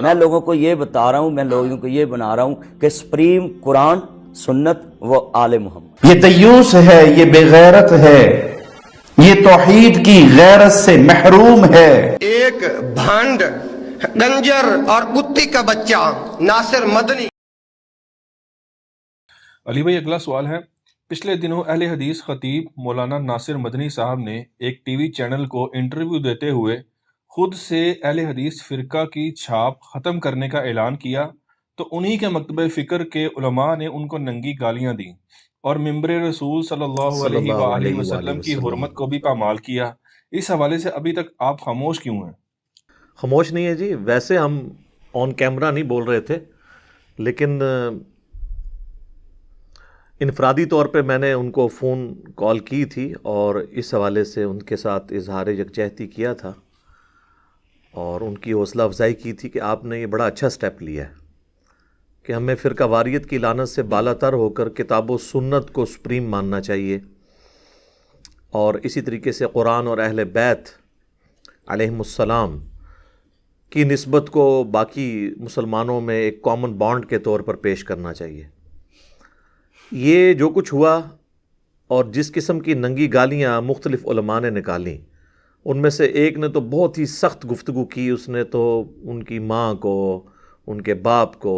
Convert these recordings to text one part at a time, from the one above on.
میں لوگوں کو یہ بتا رہا ہوں، میں لوگوں کو یہ بنا رہا ہوں کہ سپریم قرآن، سنت و آل محمد۔ یہ دیوس ہے، یہ بے غیرت ہے، یہ توحید کی غیرت سے محروم ہے۔ ایک بھانڈ، گنجر اور کتی کا بچہ ناصر مدنی۔ علی بھائی، اگلا سوال ہے، پچھلے دنوں اہل حدیث خطیب مولانا ناصر مدنی صاحب نے ایک ٹی وی چینل کو انٹرویو دیتے ہوئے خود سے اہل حدیث فرقہ کی چھاپ ختم کرنے کا اعلان کیا، تو انہی کے مکتبہ فکر کے علماء نے ان کو ننگی گالیاں دیں اور ممبر رسول صلی اللہ علیہ وآلہ وسلم کی حرمت کو بھی پامال کیا۔ اس حوالے سے ابھی تک آپ خاموش کیوں ہیں؟ خاموش نہیں ہے جی، ویسے ہم آن کیمرہ نہیں بول رہے تھے، لیکن انفرادی طور پہ میں نے ان کو فون کال کی تھی اور اس حوالے سے ان کے ساتھ اظہار یکجہتی کیا تھا اور ان کی حوصلہ افزائی کی تھی کہ آپ نے یہ بڑا اچھا سٹیپ لیا ہے کہ ہمیں فرقہ واریت کی لعنت سے بالا تر ہو کر کتاب و سنت کو سپریم ماننا چاہیے، اور اسی طریقے سے قرآن اور اہل بیت علیہم السلام کی نسبت کو باقی مسلمانوں میں ایک کامن بانڈ کے طور پر پیش کرنا چاہیے۔ یہ جو کچھ ہوا اور جس قسم کی ننگی گالیاں مختلف علماء نے نکالیں، ان میں سے ایک نے تو بہت ہی سخت گفتگو کی، اس نے تو ان کی ماں کو، ان کے باپ کو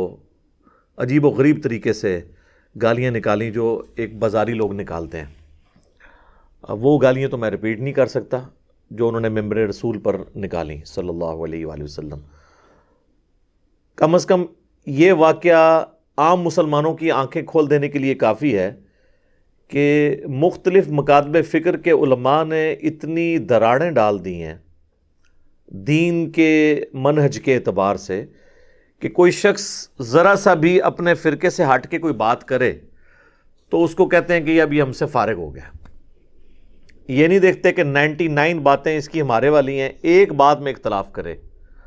عجیب و غریب طریقے سے گالیاں نکالیں جو ایک بازاری لوگ نکالتے ہیں۔ اب وہ گالیاں تو میں ریپیٹ نہیں کر سکتا جو انہوں نے ممبر رسول پر نکالیں صلی اللہ علیہ وآلہ وسلم۔ کم از کم یہ واقعہ عام مسلمانوں کی آنکھیں کھول دینے کے لیے کافی ہے کہ مختلف مکاتب فکر کے علماء نے اتنی دراڑیں ڈال دی ہیں دین کے منہج کے اعتبار سے کہ کوئی شخص ذرا سا بھی اپنے فرقے سے ہٹ کے کوئی بات کرے تو اس کو کہتے ہیں کہ اب یہ ہم سے فارغ ہو گیا۔ یہ نہیں دیکھتے کہ 99 باتیں اس کی ہمارے والی ہیں، ایک بات میں اختلاف کرے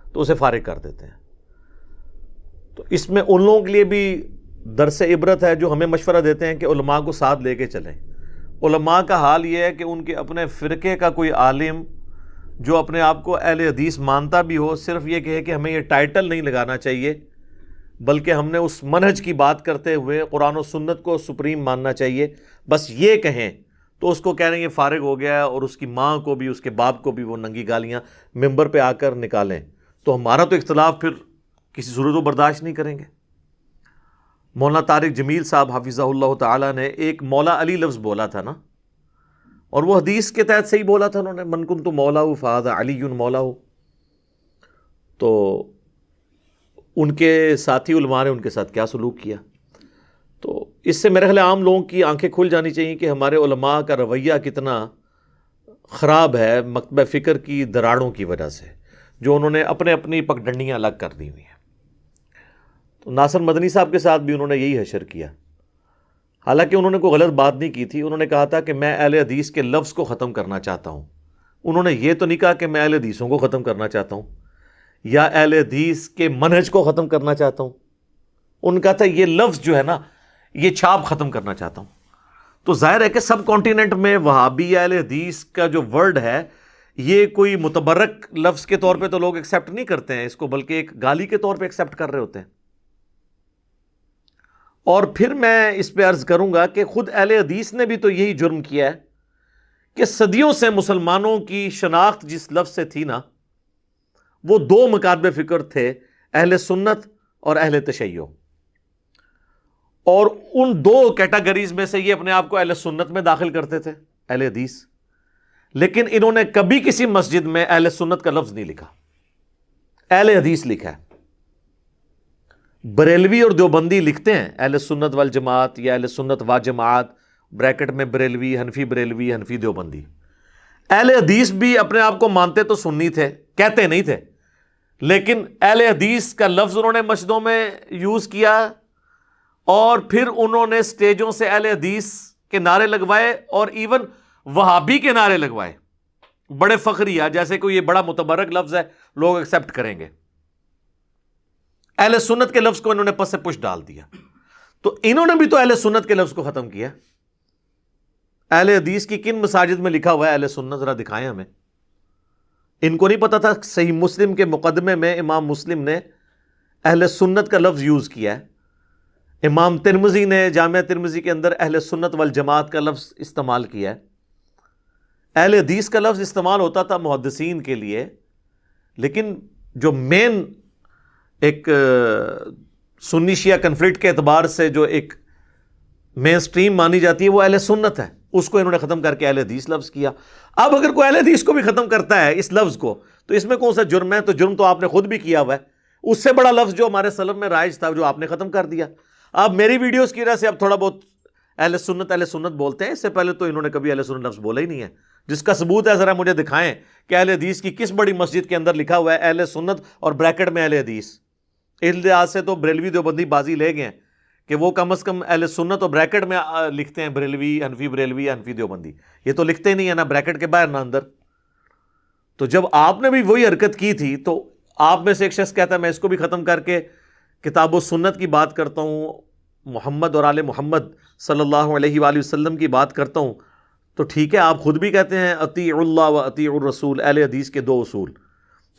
تو اسے فارغ کر دیتے ہیں۔ تو اس میں ان لوگوں کے لیے بھی درس عبرت ہے جو ہمیں مشورہ دیتے ہیں کہ علماء کو ساتھ لے کے چلیں۔ علماء کا حال یہ ہے کہ ان کے اپنے فرقے کا کوئی عالم جو اپنے آپ کو اہل حدیث مانتا بھی ہو، صرف یہ کہے کہ ہمیں یہ ٹائٹل نہیں لگانا چاہیے، بلکہ ہم نے اس منہج کی بات کرتے ہوئے قرآن و سنت کو سپریم ماننا چاہیے، بس یہ کہیں تو اس کو کہہ رہے ہیں یہ فارغ ہو گیا ہے، اور اس کی ماں کو بھی، اس کے باپ کو بھی وہ ننگی گالیاں ممبر پہ آ کر نکالیں، تو ہمارا تو اختلاف پھر کسی صورت و برداشت نہیں کریں گے۔ مولانا طارق جمیل صاحب حفظہ اللہ تعالیٰ نے ایک مولا علی لفظ بولا تھا نا، اور وہ حدیث کے تحت صحیح بولا تھا، انہوں نے من کنت مولاہ فہذا علی مولاہ۔ تو ان کے ساتھی علماء نے ان کے ساتھ کیا سلوک کیا، تو اس سے میرے خیال عام لوگوں کی آنکھیں کھل جانی چاہیے کہ ہمارے علماء کا رویہ کتنا خراب ہے مکتبہ فکر کی دراڑوں کی وجہ سے، جو انہوں نے اپنے اپنی پگڈنڈیاں الگ کر دی ہوئی ہیں۔ تو ناصر مدنی صاحب کے ساتھ بھی انہوں نے یہی حشر کیا، حالانکہ انہوں نے کوئی غلط بات نہیں کی تھی، انہوں نے کہا تھا کہ میں اہل حدیث کے لفظ کو ختم کرنا چاہتا ہوں۔ انہوں نے یہ تو نہیں کہا کہ میں اہل حدیثوں کو ختم کرنا چاہتا ہوں یا اہل حدیث کے منہج کو ختم کرنا چاہتا ہوں، ان کا تھا یہ لفظ جو ہے نا، یہ چھاپ ختم کرنا چاہتا ہوں۔ تو ظاہر ہے کہ سب کانٹیننٹ میں وہابی اہل حدیث کا جو ورڈ ہے، یہ کوئی متبرک لفظ کے طور پہ تو لوگ ایکسیپٹ نہیں کرتے ہیں اس کو، بلکہ ایک گالی کے طور پہ ایکسیپٹ کر رہے ہوتے ہیں۔ اور پھر میں اس پہ عرض کروں گا کہ خود اہل حدیث نے بھی تو یہی جرم کیا ہے کہ صدیوں سے مسلمانوں کی شناخت جس لفظ سے تھی نا، وہ دو مکاتب فکر تھے، اہل سنت اور اہل تشیع، اور ان دو کیٹیگریز میں سے یہ اپنے آپ کو اہل سنت میں داخل کرتے تھے، اہل حدیث، لیکن انہوں نے کبھی کسی مسجد میں اہل سنت کا لفظ نہیں لکھا، اہل حدیث لکھا ہے۔ بریلوی اور دیوبندی لکھتے ہیں اہل سنت والجماعت یا اہل سنت و جماعت، بریکٹ میں بریلوی، حنفی دیوبندی۔ اہل حدیث بھی اپنے آپ کو مانتے تو سنی تھے، کہتے نہیں تھے، لیکن اہل حدیث کا لفظ انہوں نے مسجدوں میں یوز کیا، اور پھر انہوں نے سٹیجوں سے اہل حدیث کے نعرے لگوائے اور ایون وہابی کے نعرے لگوائے، بڑے فخریہ، جیسے کوئی یہ بڑا متبرک لفظ ہے، لوگ ایکسیپٹ کریں گے۔ اہل سنت کے لفظ کو انہوں نے پس سے پش ڈال دیا، تو انہوں نے بھی تو اہل سنت کے لفظ کو ختم کیا۔ اہل حدیث کی کن مساجد میں لکھا ہوا ہے اہل سنت؟ ذرا دکھائیں ہمیں۔ ان کو نہیں پتا تھا صحیح مسلم کے مقدمے میں امام مسلم نے اہل سنت کا لفظ یوز کیا ہے، امام ترمذی نے جامعہ ترمذی کے اندر اہل سنت والجماعت کا لفظ استعمال کیا ہے۔ اہل حدیث کا لفظ استعمال ہوتا تھا محدثین کے لیے، لیکن جو مین ایک سنی شیعہ کنفلکٹ کے اعتبار سے جو ایک مین سٹریم مانی جاتی ہے وہ اہل سنت ہے، اس کو انہوں نے ختم کر کے اہل حدیث لفظ کیا۔ اب اگر کوئی اہل حدیث کو بھی ختم کرتا ہے اس لفظ کو تو اس میں کون سا جرم ہے؟ تو جرم تو آپ نے خود بھی کیا ہوا ہے، اس سے بڑا لفظ جو ہمارے سلف میں رائج تھا جو آپ نے ختم کر دیا۔ آپ میری ویڈیوز کی وجہ سے اب تھوڑا بہت اہل سنت بولتے ہیں، اس سے پہلے تو انہوں نے کبھی اہل سنت لفظ بولا ہی نہیں ہے۔ جس کا ثبوت ہے ذرا مجھے دکھائیں کہ اہل حدیث کی کس بڑی مسجد کے اندر لکھا ہوا ہے اہل سنت اور بریکٹ میں اہل حدیث۔ اس لحاظ سے تو بریلوی دیوبندی بازی لے گئے ہیں کہ وہ کم از کم اہل سنت اور بریکٹ میں لکھتے ہیں، بریلوی حنفی دیوبندی، یہ تو لکھتے نہیں ہیں نا بریکٹ کے باہر نہ اندر۔ تو جب آپ نے بھی وہی حرکت کی تھی تو آپ میں سے ایک شخص کہتا ہے میں اس کو بھی ختم کر کے کتاب و سنت کی بات کرتا ہوں، محمد اور آل محمد صلی اللہ علیہ وآلہ وسلم کی بات کرتا ہوں، تو ٹھیک ہے، آپ خود بھی کہتے ہیں اطیعوا اللہ و اطیعوا الرسول، اہل حدیث کے 2 اصول،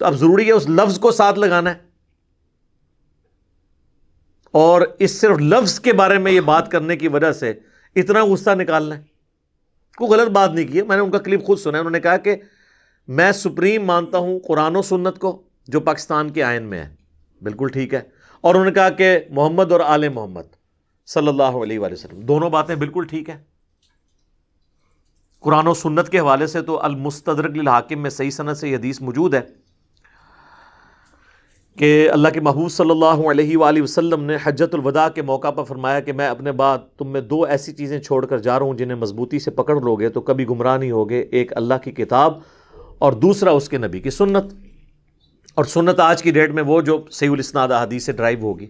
تو اب ضروری ہے اس لفظ کو ساتھ لگانا ہے، اور اس صرف لفظ کے بارے میں یہ بات کرنے کی وجہ سے اتنا غصہ نکالنا ہے۔ کوئی غلط بات نہیں کی ہے، میں نے ان کا کلپ خود سنا ہے، انہوں نے کہا کہ میں سپریم مانتا ہوں قرآن و سنت کو جو پاکستان کے آئین میں ہے، بالکل ٹھیک ہے، اور انہوں نے کہا کہ محمد اور آل محمد صلی اللہ علیہ وآلہ وسلم، دونوں باتیں بالکل ٹھیک ہیں۔ قرآن و سنت کے حوالے سے تو المستدرک للحاکم میں صحیح سند سے یہ حدیث موجود ہے کہ اللہ کے محبوب صلی اللہ علیہ وآلہ وسلم نے حجۃ الوداع کے موقع پر فرمایا کہ میں اپنے بعد تم میں 2 ایسی چیزیں چھوڑ کر جا رہا ہوں جنہیں مضبوطی سے پکڑ لو گے تو کبھی گمراہ نہیں ہوگے، ایک اللہ کی کتاب اور دوسرا اس کے نبی کی سنت، اور سنت آج کی ڈیٹ میں وہ جو صحیح الاسناد احادیث سے ڈرائیو ہوگی۔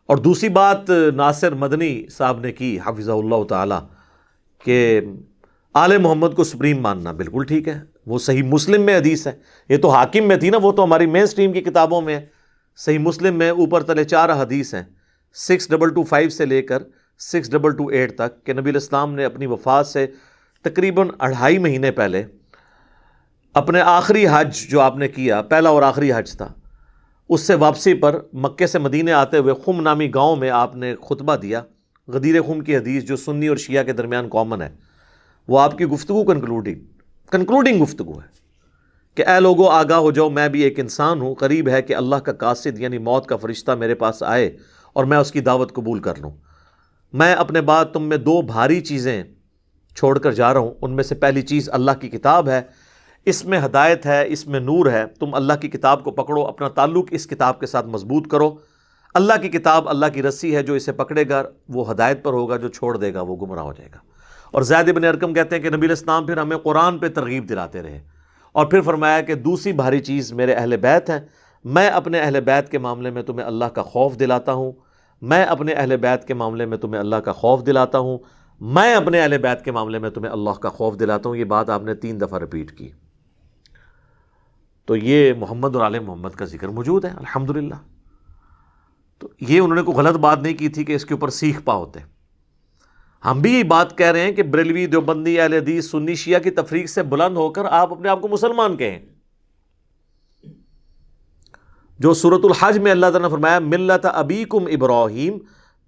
اور دوسری بات ناصر مدنی صاحب نے کی حفظہ اللہ تعالی کہ آل محمد کو سپریم ماننا، بالکل ٹھیک ہے، وہ صحیح مسلم میں حدیث ہے، یہ تو حاکم میں تھی نا، وہ تو ہماری مین سٹریم کی کتابوں میں ہے۔ صحیح مسلم میں اوپر تلے 4 حدیث ہیں، 6225 سے لے کر 6228 تک، کہ نبی الاسلام نے اپنی وفات سے تقریباً 2.5 مہینے پہلے اپنے آخری حج جو آپ نے کیا، پہلا اور آخری حج تھا، اس سے واپسی پر مکے سے مدینے آتے ہوئے خم نامی گاؤں میں آپ نے خطبہ دیا۔ غدیر خم کی حدیث جو سنی اور شیعہ کے درمیان کامن ہے، وہ آپ کی گفتگو کنکلوڈنگ گفتگو ہے کہ اے لوگو آگاہ ہو جاؤ، میں بھی ایک انسان ہوں، قریب ہے کہ اللہ کا قاصد یعنی موت کا فرشتہ میرے پاس آئے اور میں اس کی دعوت قبول کر لوں۔ میں اپنے بعد تم میں 2 بھاری چیزیں چھوڑ کر جا رہا ہوں، ان میں سے پہلی چیز اللہ کی کتاب ہے، اس میں ہدایت ہے، اس میں نور ہے، تم اللہ کی کتاب کو پکڑو، اپنا تعلق اس کتاب کے ساتھ مضبوط کرو۔ اللہ کی کتاب اللہ کی رسی ہے، جو اسے پکڑے گا وہ ہدایت پر ہوگا، جو چھوڑ دے گا وہ گمراہ ہو جائے گا۔ اور زید بن ارقم کہتے ہیں کہ نبی الاسلام پھر ہمیں قرآن پہ ترغیب دلاتے رہے، اور پھر فرمایا کہ دوسری بھاری چیز میرے اہل بیت ہیں، میں اپنے اہل بیت کے معاملے میں تمہیں اللہ کا خوف دلاتا ہوں، میں اپنے اہل بیت کے معاملے میں تمہیں اللہ کا خوف دلاتا ہوں، میں اپنے اہل بیت کے معاملے میں تمہیں اللہ کا خوف دلاتا ہوں۔ یہ بات آپ نے 3 دفعہ ریپیٹ کی، تو یہ محمد اور آل محمد کا ذکر موجود ہے الحمدللہ۔ تو یہ انہوں نے کوئی غلط بات نہیں کی تھی کہ اس کے اوپر سیکھ پا ہوتے۔ ہم بھی یہ بات کہہ رہے ہیں کہ بریلوی دیوبندی اہل حدیث سنی شیعہ کی تفریق سے بلند ہو کر آپ اپنے آپ کو مسلمان کہیں، جو سورۃ الحج میں اللہ تعالیٰ نے فرمایا ملت ابیکم ابراہیم،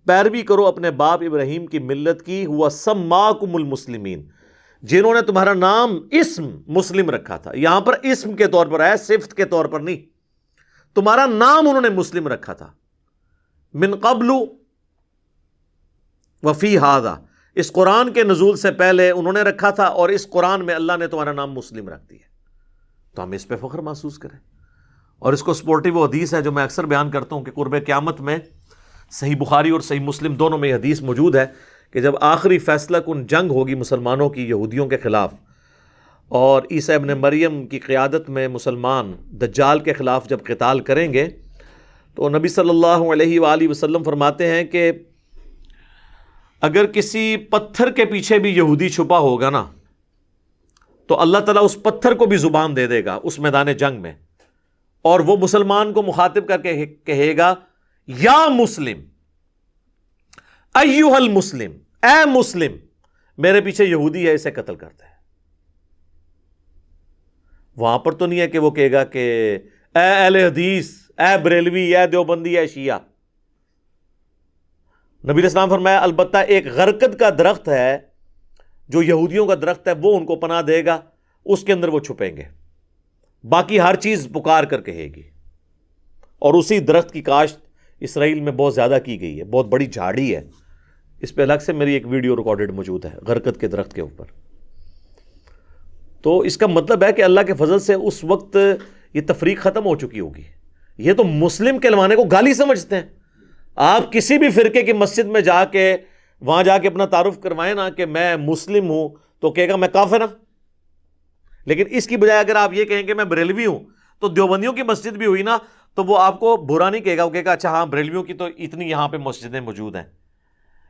پیروی کرو اپنے باپ ابراہیم کی ملت کی، ہوا سماکم المسلمین، جنہوں نے تمہارا نام اسم مسلم رکھا تھا۔ یہاں پر اسم کے طور پر ہے، صفت کے طور پر نہیں، تمہارا نام انہوں نے مسلم رکھا تھا، من قبل وفی ھذا، اس قرآن کے نزول سے پہلے انہوں نے رکھا تھا، اور اس قرآن میں اللہ نے تمہارا نام مسلم رکھ دیا، تو ہم اس پہ فخر محسوس کریں۔ اور اس کو سپورٹیو حدیث ہے جو میں اکثر بیان کرتا ہوں کہ قرب قیامت میں صحیح بخاری اور صحیح مسلم دونوں میں یہ حدیث موجود ہے کہ جب آخری فیصلہ کن جنگ ہوگی مسلمانوں کی یہودیوں کے خلاف، اور عیسیٰ ابن مریم کی قیادت میں مسلمان دجال کے خلاف جب قتال کریں گے، تو نبی صلی اللہ علیہ وآلہ وسلم فرماتے ہیں کہ اگر کسی پتھر کے پیچھے بھی یہودی چھپا ہوگا نا، تو اللہ تعالیٰ اس پتھر کو بھی زبان دے دے گا اس میدان جنگ میں، اور وہ مسلمان کو مخاطب کر کے کہے گا یا مسلم، ایھا المسلم، اے مسلم، میرے پیچھے یہودی ہے، اسے قتل کرتے ہیں۔ وہاں پر تو نہیں ہے کہ وہ کہے گا کہ اے اہل حدیث، اے بریلوی، اے دیوبندی، اے شیعہ. نبی علیہ السلام فرمایا البتہ ایک غرقد کا درخت ہے جو یہودیوں کا درخت ہے، وہ ان کو پناہ دے گا، اس کے اندر وہ چھپیں گے، باقی ہر چیز پکار کر کہے گی. اور اسی درخت کی کاشت اسرائیل میں بہت زیادہ کی گئی ہے، بہت بڑی جھاڑی ہے. اس پہ الگ سے میری ایک ویڈیو ریکارڈڈ موجود ہے غرقد کے درخت کے اوپر. تو اس کا مطلب ہے کہ اللہ کے فضل سے اس وقت یہ تفریق ختم ہو چکی ہوگی. یہ تو مسلم کہلوانے کو گالی سمجھتے ہیں. آپ کسی بھی فرقے کی مسجد میں جا کے وہاں جا کے اپنا تعارف کروائیں نا کہ میں مسلم ہوں تو کہے گا میں کافر ہوں. لیکن اس کی بجائے اگر آپ یہ کہیں کہ میں بریلوی ہوں تو دیوبندیوں کی مسجد بھی ہوئی نا تو وہ آپ کو برا نہیں کہے گا، وہ کہے گا اچھا ہاں بریلویوں کی تو اتنی یہاں پہ مسجدیں موجود ہیں.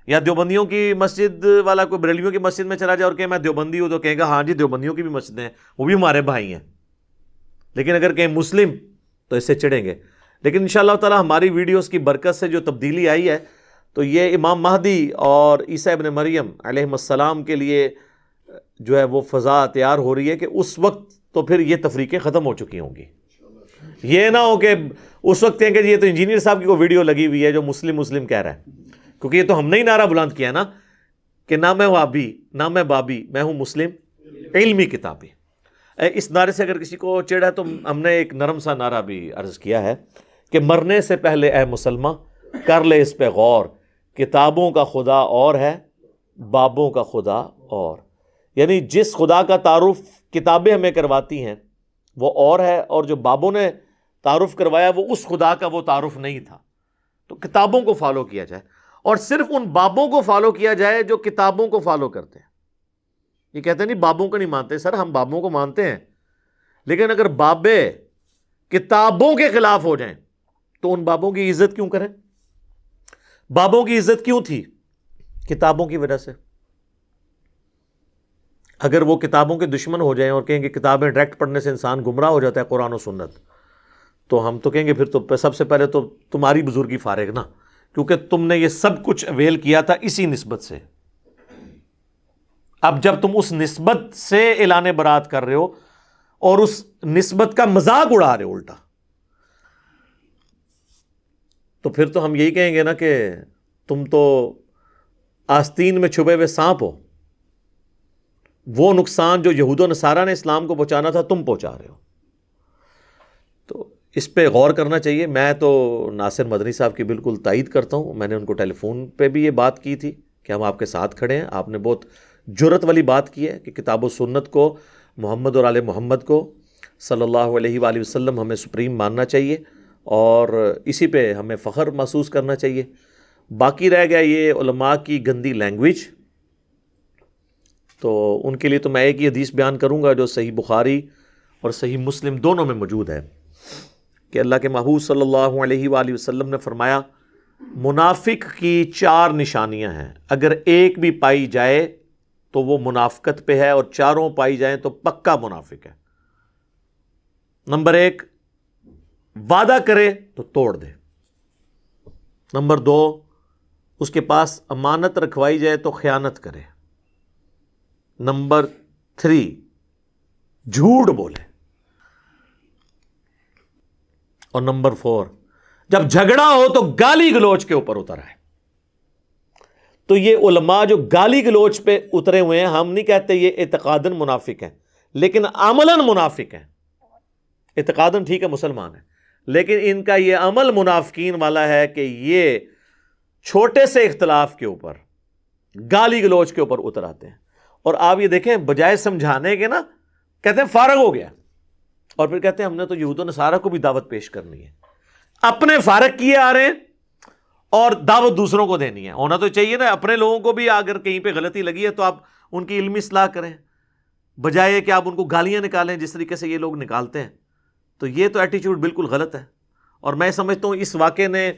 یا دیوبندیوں کی مسجد والا کوئی بریلویوں کی مسجد میں چلا جائے اور کہ میں دیوبندی ہوں تو کہے گا ہاں جی دیوبندیوں کی بھی مسجدیں ہیں، وہ بھی ہمارے بھائی ہیں. لیکن اگر کہیں مسلم تو اس سے چڑھیں گے. لیکن انشاءاللہ تعالی ہماری ویڈیوز کی برکت سے جو تبدیلی آئی ہے تو یہ امام مہدی اور عیسیٰ ابن مریم علیہ السلام کے لیے جو ہے وہ فضا تیار ہو رہی ہے کہ اس وقت تو پھر یہ تفریقیں ختم ہو چکی ہوں گی. یہ نہ ہو کہ اس وقت کہیں کہ یہ تو انجینئر صاحب کی کوئی ویڈیو لگی ہوئی ہے جو مسلم مسلم کہہ رہا ہے، کیونکہ یہ تو ہم نے ہی نعرہ بلند کیا ہے نا کہ نہ میں وابی نہ میں بابی، میں ہوں مسلم علمی کتابی. اس نعرے سے اگر کسی کو چڑھ ہے تو ہم نے ایک نرم سا نعرہ بھی عرض کیا ہے کہ مرنے سے پہلے اے مسلمان کر لے اس پہ غور، کتابوں کا خدا اور ہے بابوں کا خدا اور. یعنی جس خدا کا تعارف کتابیں ہمیں کرواتی ہیں وہ اور ہے، اور جو بابوں نے تعارف کروایا وہ اس خدا کا وہ تعارف نہیں تھا. تو کتابوں کو فالو کیا جائے، اور صرف ان بابوں کو فالو کیا جائے جو کتابوں کو فالو کرتے ہیں. یہ کہتے ہیں نہیں بابوں کو نہیں مانتے. سر ہم بابوں کو مانتے ہیں، لیکن اگر بابے کتابوں کے خلاف ہو جائیں تو ان بابوں کی عزت کیوں کریں؟ بابوں کی عزت کیوں تھی؟ کتابوں کی وجہ سے. اگر وہ کتابوں کے دشمن ہو جائیں اور کہیں کہ کتابیں ڈائریکٹ پڑھنے سے انسان گمراہ ہو جاتا ہے قرآن و سنت، تو ہم تو کہیں گے پھر تو سب سے پہلے تو تمہاری بزرگی فارغ نا، کیونکہ تم نے یہ سب کچھ اویل کیا تھا اسی نسبت سے. اب جب تم اس نسبت سے اعلان برات کر رہے ہو اور اس نسبت کا مذاق اڑا رہے ہو الٹا، تو پھر تو ہم یہی کہیں گے نا کہ تم تو آستین میں چھپے ہوئے سانپ ہو. وہ نقصان جو یہود و نصارہ نے اسلام کو پہنچانا تھا تم پہنچا رہے ہو. تو اس پہ غور کرنا چاہیے. میں تو ناصر مدنی صاحب کی بالکل تائید کرتا ہوں. میں نے ان کو ٹیلی فون پہ بھی یہ بات کی تھی کہ ہم آپ کے ساتھ کھڑے ہیں. آپ نے بہت جرت والی بات کی ہے کہ کتاب و سنت کو، محمد اور آل محمد کو صلی اللہ علیہ وآلہ وسلم ہمیں سپریم ماننا چاہیے اور اسی پہ ہمیں فخر محسوس کرنا چاہیے. باقی رہ گیا یہ علماء کی گندی لینگویج، تو ان کے لیے تو میں ایک ہی حدیث بیان کروں گا جو صحیح بخاری اور صحیح مسلم دونوں میں موجود ہے کہ اللہ کے محبوب صلی اللہ علیہ وآلہ وسلم نے فرمایا منافق کی 4 نشانیاں ہیں، اگر ایک بھی پائی جائے تو وہ منافقت پہ ہے اور 4 پائی جائیں تو پکا منافق ہے. نمبر 1 وعدہ کرے تو توڑ دے. نمبر 2 اس کے پاس امانت رکھوائی جائے تو خیانت کرے. نمبر 3 جھوٹ بولے. اور نمبر 4 جب جھگڑا ہو تو گالی گلوچ کے اوپر اتر آئے. تو یہ علماء جو گالی گلوچ پہ اترے ہوئے ہیں، ہم نہیں کہتے یہ اعتقاداً منافق ہیں لیکن عملاً منافق ہیں. اعتقاداً ٹھیک ہے مسلمان ہیں، لیکن ان کا یہ عمل منافقین والا ہے کہ یہ چھوٹے سے اختلاف کے اوپر گالی گلوچ کے اوپر اتر آتے ہیں. اور آپ یہ دیکھیں بجائے سمجھانے کے نا کہتے ہیں فارغ ہو گیا، اور پھر کہتے ہیں ہم نے تو یہود و نصارہ کو بھی دعوت پیش کرنی ہے. اپنے فارغ کیے آ رہے ہیں اور دعوت دوسروں کو دینی ہے. ہونا تو چاہیے نا اپنے لوگوں کو بھی اگر کہیں پہ غلطی لگی ہے تو آپ ان کی علمی اصلاح کریں، بجائے کہ آپ ان کو گالیاں نکالیں جس طریقے سے یہ لوگ نکالتے ہیں. تو یہ تو ایٹیچیوڈ بالکل غلط ہے. اور میں سمجھتا ہوں اس واقعے نے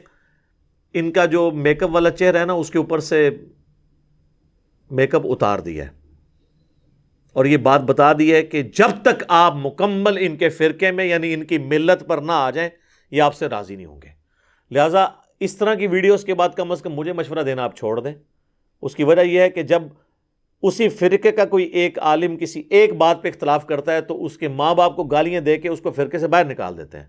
ان کا جو میک اپ والا چہرہ ہے نا اس کے اوپر سے میک اپ اتار دیا ہے اور یہ بات بتا دی ہے کہ جب تک آپ مکمل ان کے فرقے میں یعنی ان کی ملت پر نہ آ جائیں یہ آپ سے راضی نہیں ہوں گے. لہٰذا اس طرح کی ویڈیوز کے بعد کم از کم مجھے مشورہ دینا آپ چھوڑ دیں. اس کی وجہ یہ ہے کہ جب اسی فرقے کا کوئی ایک عالم کسی ایک بات پہ اختلاف کرتا ہے تو اس کے ماں باپ کو گالیاں دے کے اس کو فرقے سے باہر نکال دیتے ہیں.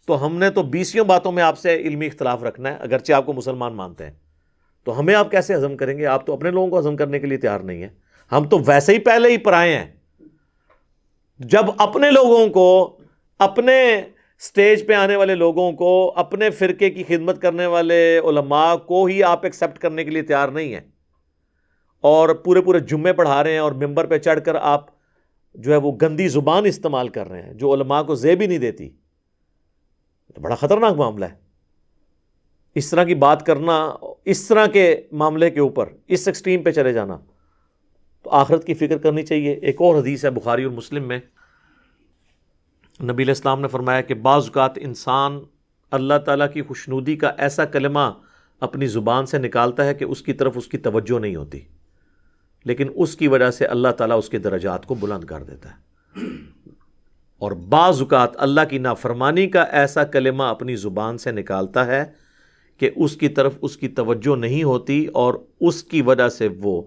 تو ہم نے تو 20 باتوں میں آپ سے علمی اختلاف رکھنا ہے، اگرچہ آپ کو مسلمان مانتے ہیں، تو ہمیں آپ کیسے ہضم کریں گے؟ آپ تو اپنے لوگوں کو ہضم کرنے کے لیے تیار نہیں ہیں، ہم تو ویسے ہی پہلے ہی پرائے ہیں۔ جب اپنے لوگوں کو، اپنے سٹیج پہ آنے والے لوگوں کو، اپنے فرقے کی خدمت کرنے والے علماء کو ہی آپ ایکسیپٹ کرنے کے لیے تیار نہیں ہیں، اور پورے جمعے پڑھا رہے ہیں اور ممبر پہ چڑھ کر آپ جو ہے وہ گندی زبان استعمال کر رہے ہیں جو علماء کو زیب ہی نہیں دیتی، تو بڑا خطرناک معاملہ ہے۔ اس طرح کی بات کرنا، اس طرح کے معاملے کے اوپر اس ایکسٹریم پہ چلے جانا، تو آخرت کی فکر کرنی چاہیے۔ ایک اور حدیث ہے بخاری اور مسلم میں، نبی علیہ السلام نے فرمایا کہ بعض اوقات انسان اللہ تعالیٰ کی خوشنودی کا ایسا کلمہ اپنی زبان سے نکالتا ہے کہ اس کی طرف اس کی توجہ نہیں ہوتی، لیکن اس کی وجہ سے اللہ تعالیٰ اس کے درجات کو بلند کر دیتا ہے۔ اور بعض اوقات اللہ کی نافرمانی کا ایسا کلمہ اپنی زبان سے نکالتا ہے کہ اس کی طرف اس کی توجہ نہیں ہوتی، اور اس کی وجہ سے وہ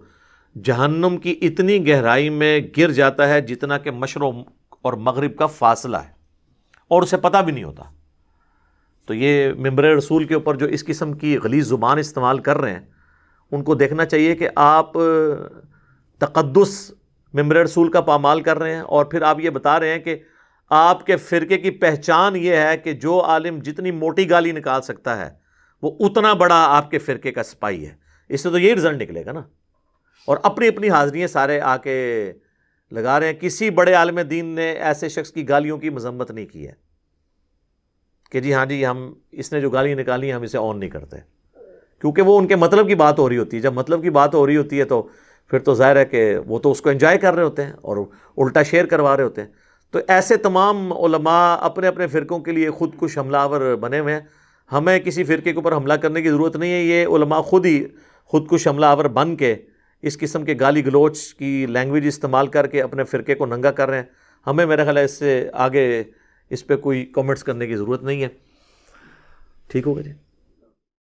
جہنم کی اتنی گہرائی میں گر جاتا ہے جتنا کہ مشرق اور مغرب کا فاصلہ ہے، اور اسے پتہ بھی نہیں ہوتا۔ تو یہ ممبر رسول کے اوپر جو اس قسم کی غلیظ زبان استعمال کر رہے ہیں، ان کو دیکھنا چاہیے کہ آپ تقدس ممبر رسول کا پامال کر رہے ہیں، اور پھر آپ یہ بتا رہے ہیں کہ آپ کے فرقے کی پہچان یہ ہے کہ جو عالم جتنی موٹی گالی نکال سکتا ہے وہ اتنا بڑا آپ کے فرقے کا سپاہی ہے۔ اس سے تو یہی رزلٹ نکلے گا نا۔ اور اپنی اپنی حاضریاں سارے آ کے لگا رہے ہیں۔ کسی بڑے عالم دین نے ایسے شخص کی گالیوں کی مذمت نہیں کی ہے کہ جی ہاں جی اس نے جو گالیاں نکالی ہیں ہم اسے آن نہیں کرتے، کیونکہ وہ ان کے مطلب کی بات ہو رہی ہوتی ہے۔ جب مطلب کی بات ہو رہی ہوتی ہے تو پھر تو ظاہر ہے کہ وہ تو اس کو انجوائے کر رہے ہوتے ہیں اور الٹا شیئر کروا رہے ہوتے ہیں۔ تو ایسے تمام علماء اپنے اپنے فرقوں کے لیے خود کش حملہ آور بنے ہوئے ہیں۔ ہمیں کسی فرقے کے اوپر حملہ کرنے کی ضرورت نہیں ہے، یہ علماء خود ہی خود کش حملہ آور بن کے اس قسم کے گالی گلوچ کی لینگویج استعمال کر کے اپنے فرقے کو ننگا کر رہے ہیں۔ ہمیں میرا خیال ہے اس سے آگے اس پہ کوئی کامنٹس کرنے کی ضرورت نہیں ہے۔ ٹھیک ہوگا جی۔